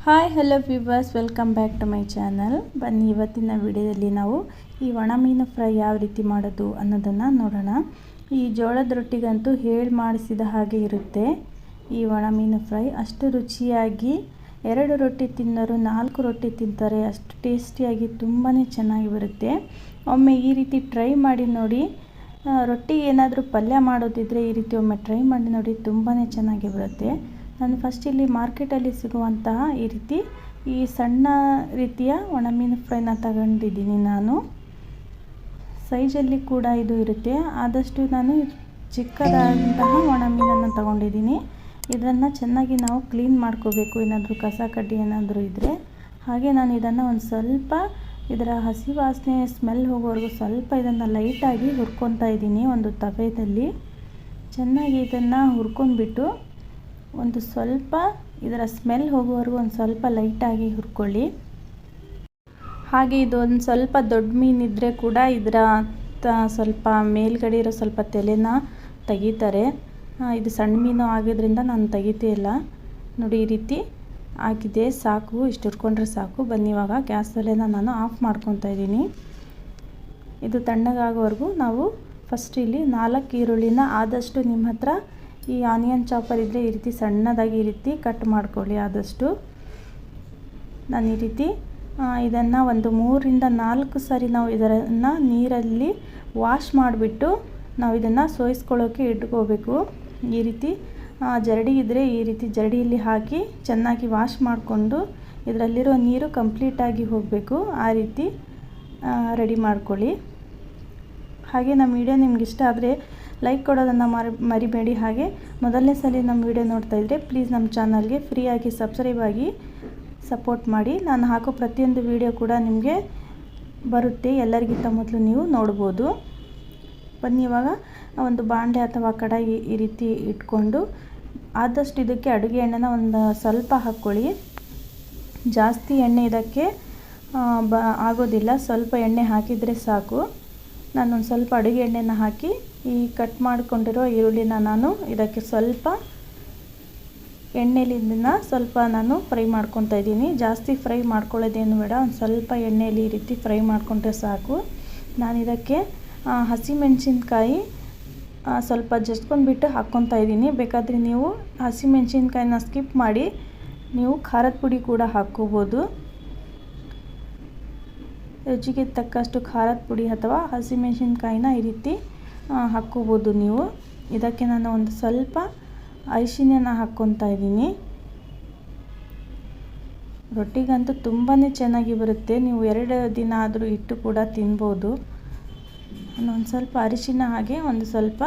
Hi hello viewers, welcome back to my channel. ಬನ್ನಿ, ಇವತ್ತಿನ ವಿಡಿಯೋದಲ್ಲಿ ನಾವು ಈ ಒಣ ಮೀನು ಫ್ರೈ ಯಾವ ರೀತಿ ಮಾಡೋದು ಅನ್ನೋದನ್ನು ನೋಡೋಣ. ಈ ಜೋಳದ ರೊಟ್ಟಿಗಂತೂ ಹೇಳಿ ಮಾಡಿಸಿದ ಹಾಗೆ ಇರುತ್ತೆ ಈ ಒಣ ಮೀನು ಫ್ರೈ. ಅಷ್ಟು ರುಚಿಯಾಗಿ 2 ರೊಟ್ಟಿ ತಿನ್ನೋರು 4 ರೊಟ್ಟಿ ತಿಂತಾರೆ, ಅಷ್ಟು ಟೇಸ್ಟಿಯಾಗಿ ತುಂಬಾ ಚೆನ್ನಾಗಿ ಬರುತ್ತೆ. ಒಮ್ಮೆ ಈ ರೀತಿ ಟ್ರೈ ಮಾಡಿ ನೋಡಿ. ರೊಟ್ಟಿ ಏನಾದರೂ ಪಲ್ಯ ಮಾಡೋದಿದ್ದರೆ ಈ ರೀತಿ ಒಮ್ಮೆ ಟ್ರೈ ಮಾಡಿ ನೋಡಿ, ತುಂಬಾ ಚೆನ್ನಾಗಿ ಬರುತ್ತೆ. ನಾನು ಫಸ್ಟ್ ಇಲ್ಲಿ ಮಾರ್ಕೆಟಲ್ಲಿ ಸಿಗುವಂತಹ ಈ ರೀತಿ ಈ ಸಣ್ಣ ರೀತಿಯ ಒಣ ಮೀನು ಫ್ರೈನ ತಗೊಂಡಿದ್ದೀನಿ. ನಾನು ಸೈಜಲ್ಲಿ ಕೂಡ ಇದು ಇರುತ್ತೆ. ಆದಷ್ಟು ನಾನು ಚಿಕ್ಕದಾದಂತಹ ಒಣ ಮೀನನ್ನು ತಗೊಂಡಿದ್ದೀನಿ. ಇದನ್ನು ಚೆನ್ನಾಗಿ ನಾವು ಕ್ಲೀನ್ ಮಾಡ್ಕೋಬೇಕು, ಏನಾದರೂ ಕಸ ಕಡ್ಡಿ ಏನಾದರೂ ಇದ್ದರೆ. ಹಾಗೆ ನಾನು ಇದನ್ನು ಒಂದು ಸ್ವಲ್ಪ ಇದರ ಹಸಿ ವಾಸನೆ ಸ್ಮೆಲ್ ಹೋಗೋವರೆಗೂ ಸ್ವಲ್ಪ ಇದನ್ನು ಲೈಟಾಗಿ ಹುರ್ಕೊತಾ ಇದ್ದೀನಿ. ಒಂದು ತವೆಯಲ್ಲಿ ಚೆನ್ನಾಗಿ ಇದನ್ನು ಹುರ್ಕೊಂಡ್ಬಿಟ್ಟು ಒಂದು ಸ್ವಲ್ಪ ಇದರ ಸ್ಮೆಲ್ ಹೋಗುವವರೆಗೂ ಒಂದು ಸ್ವಲ್ಪ ಲೈಟಾಗಿ ಹುರ್ಕೊಳ್ಳಿ. ಹಾಗೆ ಇದು ಒಂದು ಸ್ವಲ್ಪ ದೊಡ್ಡ ಮೀನಿದ್ರೆ ಕೂಡ ಇದರ ಸ್ವಲ್ಪ ಮೇಲ್ಗಡೆ ಇರೋ ಸ್ವಲ್ಪ ತಲೆನ ತೆಗಿತಾರೆ. ಇದು ಸಣ್ಣ ಮೀನು ಆಗಿದ್ದರಿಂದ ನಾನು ತೆಗಿತೇ ಇಲ್ಲ. ನೋಡಿ, ಈ ರೀತಿ ಆಗಿದೆ, ಸಾಕು. ಇಷ್ಟು ಹುರ್ಕೊಂಡ್ರೆ ಸಾಕು. ಬನ್ನಿ, ಇವಾಗ ಗ್ಯಾಸ್ ಒಲೆನ ನಾನು ಆಫ್ ಮಾಡ್ಕೊತಾ ಇದ್ದೀನಿ. ಇದು ತಣ್ಣಗಾಗೋವರೆಗೂ ನಾವು ಫಸ್ಟ್ ಇಲ್ಲಿ 4 ಈರುಳ್ಳಿನ ಆದಷ್ಟು ನಿಮ್ಮ ಹತ್ರ ಈ ಆನಿಯನ್ ಚಾಪರ್ ಇದ್ದರೆ ಈ ರೀತಿ ಸಣ್ಣದಾಗಿ ಈ ರೀತಿ ಕಟ್ ಮಾಡ್ಕೊಳ್ಳಿ. ಆದಷ್ಟು ನಾನು ಈ ರೀತಿ ಇದನ್ನು ಒಂದು 3ರಿಂದ 4 ಸಾರಿ ನಾವು ಇದನ್ನು ನೀರಲ್ಲಿ ವಾಶ್ ಮಾಡಿಬಿಟ್ಟು ನಾವು ಇದನ್ನು ಸೋಯಿಸ್ಕೊಳ್ಳೋಕ್ಕೆ ಇಟ್ಕೋಬೇಕು. ಈ ರೀತಿ ಜರಡಿ ಇದ್ದರೆ ಈ ರೀತಿ ಜರಡಿಯಲ್ಲಿ ಹಾಕಿ ಚೆನ್ನಾಗಿ ವಾಶ್ ಮಾಡಿಕೊಂಡು ಇದರಲ್ಲಿರೋ ನೀರು ಕಂಪ್ಲೀಟಾಗಿ ಹೋಗಬೇಕು. ಆ ರೀತಿ ರೆಡಿ ಮಾಡ್ಕೊಳ್ಳಿ. ಹಾಗೆ ನಮ್ಮ ವಿಡಿಯೋ ನಿಮ್ಗೆ ಇಷ್ಟ ಆದರೆ ಲೈಕ್ ಕೊಡೋದನ್ನು ಮರಿಬೇಡಿ. ಹಾಗೆ ಮೊದಲನೇ ಸಲ ನಮ್ಮ ವಿಡಿಯೋ ನೋಡ್ತಾ ಇದ್ದರೆ ಪ್ಲೀಸ್ ನಮ್ಮ ಚಾನಲ್ಗೆ ಫ್ರೀಯಾಗಿ ಸಬ್ಸ್ಕ್ರೈಬ್ ಆಗಿ ಸಪೋರ್ಟ್ ಮಾಡಿ. ನಾನು ಹಾಕೋ ಪ್ರತಿಯೊಂದು ವಿಡಿಯೋ ಕೂಡ ನಿಮಗೆ ಬರುತ್ತೆ, ಎಲ್ಲರಿಗಿಂತ ಮೊದಲು ನೀವು ನೋಡ್ಬೋದು. ಬನ್ನಿ, ಇವಾಗ ಒಂದು ಬಾಣಲೆ ಅಥವಾ ಕಡಾಯಿ ಈ ರೀತಿ ಇಟ್ಕೊಂಡು ಆದಷ್ಟು ಇದಕ್ಕೆ ಅಡುಗೆ ಎಣ್ಣೆನ ಒಂದು ಸ್ವಲ್ಪ ಹಾಕ್ಕೊಳ್ಳಿ. ಜಾಸ್ತಿ ಎಣ್ಣೆ ಇದಕ್ಕೆ ಆಗೋದಿಲ್ಲ, ಸ್ವಲ್ಪ ಎಣ್ಣೆ ಹಾಕಿದರೆ ಸಾಕು. ನಾನೊಂದು ಸ್ವಲ್ಪ ಅಡುಗೆ ಎಣ್ಣೆನ ಹಾಕಿ ಈ ಕಟ್ ಮಾಡಿಕೊಂಡಿರೋ ಈರುಳ್ಳಿನ ನಾನು ಇದಕ್ಕೆ ಸ್ವಲ್ಪ ಎಣ್ಣೆಲಿ ಇದನ್ನು ಸ್ವಲ್ಪ ನಾನು ಫ್ರೈ ಮಾಡ್ಕೊತಾ ಇದ್ದೀನಿ. ಜಾಸ್ತಿ ಫ್ರೈ ಮಾಡ್ಕೊಳ್ಳೋದೇನು ಬೇಡ, ಒಂದು ಸ್ವಲ್ಪ ಎಣ್ಣೆಯಲ್ಲಿ ಈ ರೀತಿ ಫ್ರೈ ಮಾಡಿಕೊಂಡ್ರೆ ಸಾಕು. ನಾನು ಇದಕ್ಕೆ ಹಸಿಮೆಣಸಿನ್ಕಾಯಿ ಸ್ವಲ್ಪ ಜಜ್ಕೊಂಡ್ಬಿಟ್ಟು ಹಾಕ್ಕೊತಾ ಇದ್ದೀನಿ. ಬೇಕಾದರೆ ನೀವು ಹಸಿಮೆಣಸಿನ್ಕಾಯಿನ ಸ್ಕಿಪ್ ಮಾಡಿ ನೀವು ಖಾರದ ಪುಡಿ ಕೂಡ ಹಾಕ್ಕೋಬೋದು. ರುಚಿಗೆ ತಕ್ಕಷ್ಟು ಖಾರದ ಪುಡಿ ಅಥವಾ ಹಸಿಮೆಣಸಿನ್ಕಾಯಿನ ಈ ರೀತಿ ಹಾಕ್ಕೋಬೋದು ನೀವು. ಇದಕ್ಕೆ ನಾನು ಒಂದು ಸ್ವಲ್ಪ ಅರಿಶಿನ ಹಾಕ್ಕೊತಾ ಇದ್ದೀನಿ. ರೊಟ್ಟಿಗಂತೂ ತುಂಬಾ ಚೆನ್ನಾಗಿ ಬರುತ್ತೆ. ನೀವು 2 ದಿನ ಆದರೂ ಇಟ್ಟು ಕೂಡ ತಿನ್ಬೋದು. ಒಂದು ಸ್ವಲ್ಪ ಅರಿಶಿನ ಹಾಗೆ ಒಂದು ಸ್ವಲ್ಪ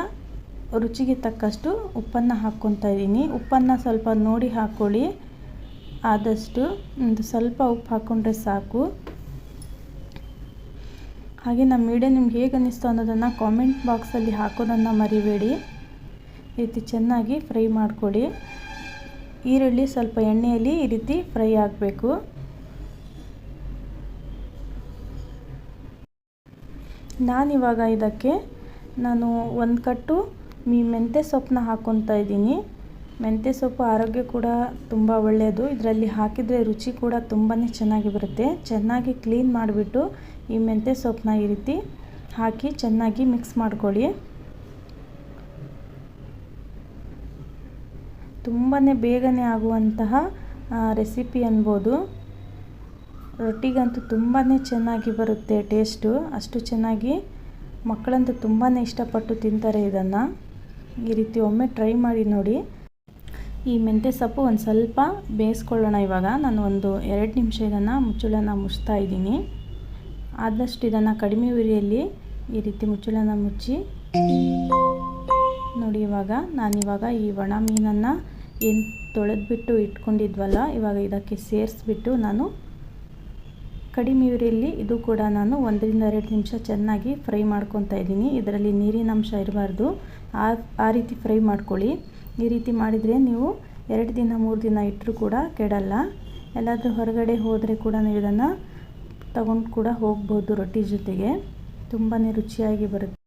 ರುಚಿಗೆ ತಕ್ಕಷ್ಟು ಉಪ್ಪನ್ನು ಹಾಕ್ಕೊತಾ ಇದ್ದೀನಿ. ಉಪ್ಪನ್ನು ಸ್ವಲ್ಪ ನೋಡಿ ಹಾಕ್ಕೊಳ್ಳಿ. ಆದಷ್ಟು ಒಂದು ಸ್ವಲ್ಪ ಉಪ್ಪು ಹಾಕ್ಕೊಂಡ್ರೆ ಸಾಕು. ಹಾಗೆ ನಮ್ಮ ವಿಡಿಯೋ ನಿಮ್ಗೆ ಹೇಗೆ ಅನ್ನಿಸ್ತು ಅನ್ನೋದನ್ನು ಕಾಮೆಂಟ್ ಬಾಕ್ಸಲ್ಲಿ ಹಾಕೋದನ್ನು ಮರಿಬೇಡಿ. ಈ ರೀತಿ ಚೆನ್ನಾಗಿ ಫ್ರೈ ಮಾಡಿಕೊಡಿ. ಈರುಳ್ಳಿ ಸ್ವಲ್ಪ ಎಣ್ಣೆಯಲ್ಲಿ ಈ ರೀತಿ ಫ್ರೈ ಆಗಬೇಕು. ನಾನಿವಾಗ ಇದಕ್ಕೆ ನಾನು 1 ಕಟ್ಟು ಮೆಂತ್ಯ ಸೊಪ್ಪನ್ನ ಹಾಕ್ಕೊತಾ ಇದ್ದೀನಿ. ಮೆಂತ್ಯ ಸೊಪ್ಪು ಆರೋಗ್ಯ ಕೂಡ ತುಂಬ ಒಳ್ಳೆಯದು. ಇದರಲ್ಲಿ ಹಾಕಿದರೆ ರುಚಿ ಕೂಡ ತುಂಬಾ ಚೆನ್ನಾಗಿ ಬರುತ್ತೆ. ಚೆನ್ನಾಗಿ ಕ್ಲೀನ್ ಮಾಡಿಬಿಟ್ಟು ಈ ಮೆಂತ್ಯ ಸೊಪ್ಪನ್ನ ಈ ರೀತಿ ಹಾಕಿ ಚೆನ್ನಾಗಿ ಮಿಕ್ಸ್ ಮಾಡ್ಕೊಳ್ಳಿ. ತುಂಬಾ ಬೇಗನೆ ಆಗುವಂತಹ ರೆಸಿಪಿ ಅನ್ಬೋದು. ರೊಟ್ಟಿಗಂತೂ ತುಂಬಾ ಚೆನ್ನಾಗಿ ಬರುತ್ತೆ ಟೇಸ್ಟು. ಅಷ್ಟು ಚೆನ್ನಾಗಿ ಮಕ್ಕಳಂತೂ ತುಂಬಾ ಇಷ್ಟಪಟ್ಟು ತಿಂತಾರೆ ಇದನ್ನು. ಈ ರೀತಿ ಒಮ್ಮೆ ಟ್ರೈ ಮಾಡಿ ನೋಡಿ. ಈ ಮೆಂತ್ಯ ಸೊಪ್ಪು ಒಂದು ಸ್ವಲ್ಪ ಬೇಯಿಸ್ಕೊಳ್ಳೋಣ. ಇವಾಗ ನಾನು ಒಂದು 2 ನಿಮಿಷ ಇದನ್ನು ಮುಚ್ಚಳನ ಮುಚ್ತಾ ಇದ್ದೀನಿ. ಆದಷ್ಟು ಇದನ್ನು ಕಡಿಮೆ ಉರಿಯಲ್ಲಿ ಈ ರೀತಿ ಮುಚ್ಚಳನ ಮುಚ್ಚಿ ನೋಡಿ. ನಾನಿವಾಗ ಈ ಒಣ ಮೀನನ್ನು ಏನು ತೊಳೆದ್ಬಿಟ್ಟು ಇಟ್ಕೊಂಡಿದ್ವಲ್ಲ, ಇವಾಗ ಇದಕ್ಕೆ ಸೇರಿಸ್ಬಿಟ್ಟು ನಾನು ಕಡಿಮೆ ಉರಿಯಲ್ಲಿ ಇದು ಕೂಡ ನಾನು 1ರಿಂದ 2 ನಿಮಿಷ ಚೆನ್ನಾಗಿ ಫ್ರೈ ಮಾಡ್ಕೊತಾ ಇದ್ದೀನಿ. ಇದರಲ್ಲಿ ನೀರಿನ ಅಂಶ ಇರಬಾರ್ದು. ಆ ರೀತಿ ಫ್ರೈ ಮಾಡ್ಕೊಳ್ಳಿ. ಈ ರೀತಿ ಮಾಡಿದರೆ ನೀವು 2 ದಿನ 3 ದಿನ ಇಟ್ಟರೂ ಕೂಡ ಕೆಡಲ್ಲ. ಎಲ್ಲಾದರೂ ಹೊರಗಡೆ ಹೋದರೆ ಕೂಡ ನೀವು ಇದನ್ನು ತಗೊಂಡು ಕೂಡ ಹೋಗ್ಬೋದು ರೊಟ್ಟಿ ಜೊತೆಗೆ. ತುಂಬಾ ರುಚಿಯಾಗಿ ಬರುತ್ತೆ.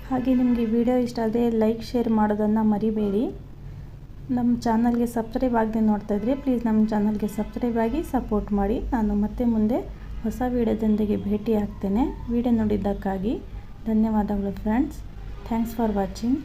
ಹಾಗೆ ನಿಮಗೆ ವಿಡಿಯೋ ಇಷ್ಟ ಆದರೆ ಲೈಕ್ ಶೇರ್ ಮಾಡೋದನ್ನು ಮರಿಬೇಡಿ. ನಮ್ಮ ಚಾನಲ್ಗೆ ಸಬ್ಸ್ಕ್ರೈಬ್ ಆಗದೆ ನೋಡ್ತಾ ಇದ್ದರೆ ಪ್ಲೀಸ್ ನಮ್ಮ ಚಾನಲ್ಗೆ ಸಬ್ಸ್ಕ್ರೈಬ್ ಆಗಿ ಸಪೋರ್ಟ್ ಮಾಡಿ. ನಾನು ಮತ್ತೆ ಮುಂದೆ ಹೊಸ ವಿಡಿಯೋದೊಂದಿಗೆ ಭೇಟಿ ಆಗ್ತೇನೆ. ವಿಡಿಯೋ ನೋಡಿದ್ದಕ್ಕಾಗಿ ಧನ್ಯವಾದಗಳು ಫ್ರೆಂಡ್ಸ್. Thanks for watching.